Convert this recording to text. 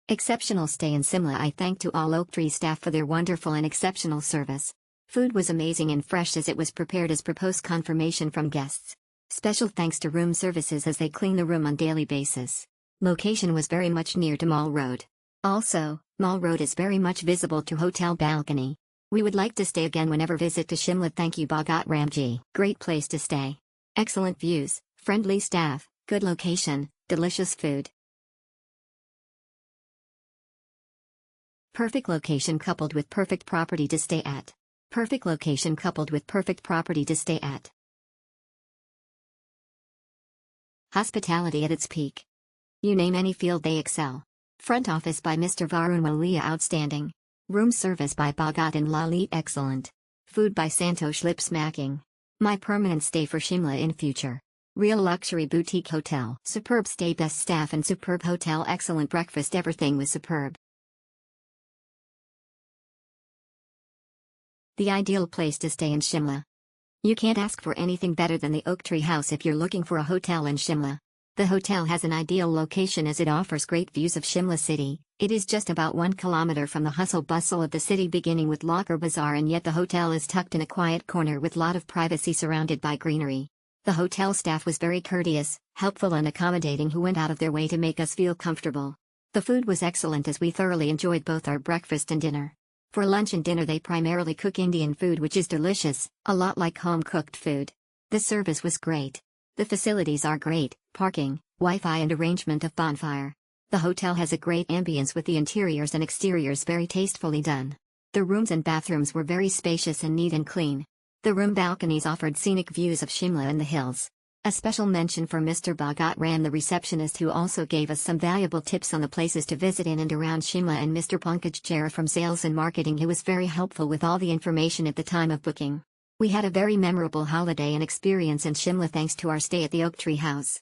Exceptional stay in Shimla. I thank to all Oaktree staff for their wonderful and exceptional service. Food was amazing and fresh as it was prepared as per post confirmation from guests. Special thanks to room services as they clean the room on daily basis. Location was very much near to Mall Road. Also, Mall Road is very much visible to hotel balcony. We would like to stay again whenever visit to Shimla. Thank you Bhagat Ramji. Great place to stay. Excellent views, friendly staff, good location, delicious food. Perfect location coupled with perfect property to stay at. Perfect location coupled with perfect property to stay at. Hospitality at its peak. You name any field they excel. Front office by Mr. Varun Walia outstanding. Room service by Bhagat and Lalit excellent. Food by Santosh lip smacking. My permanent stay for Shimla in future. Real luxury boutique hotel. Superb stay, best staff and superb hotel, excellent breakfast, everything was superb. The ideal place to stay in Shimla. You can't ask for anything better than the Oaktree House if you're looking for a hotel in Shimla. The hotel has an ideal location as it offers great views of Shimla city. It is just about 1 kilometer from the hustle bustle of the city, beginning with Locker Bazaar, and yet the hotel is tucked in a quiet corner with lot of privacy surrounded by greenery. The hotel staff was very courteous, helpful and accommodating, who went out of their way to make us feel comfortable. The food was excellent as we thoroughly enjoyed both our breakfast and dinner. For lunch and dinner they primarily cook Indian food, which is delicious, a lot like home-cooked food. The service was great. The facilities are great, parking, Wi-Fi and arrangement of bonfire. The hotel has a great ambience with the interiors and exteriors very tastefully done. The rooms and bathrooms were very spacious and neat and clean. The room balconies offered scenic views of Shimla and the hills. A special mention for Mr. Bhagat Ram, the receptionist, who also gave us some valuable tips on the places to visit in and around Shimla, and Mr. Pankaj Jera from Sales and Marketing, who was very helpful with all the information at the time of booking. We had a very memorable holiday and experience in Shimla thanks to our stay at the Oaktree House.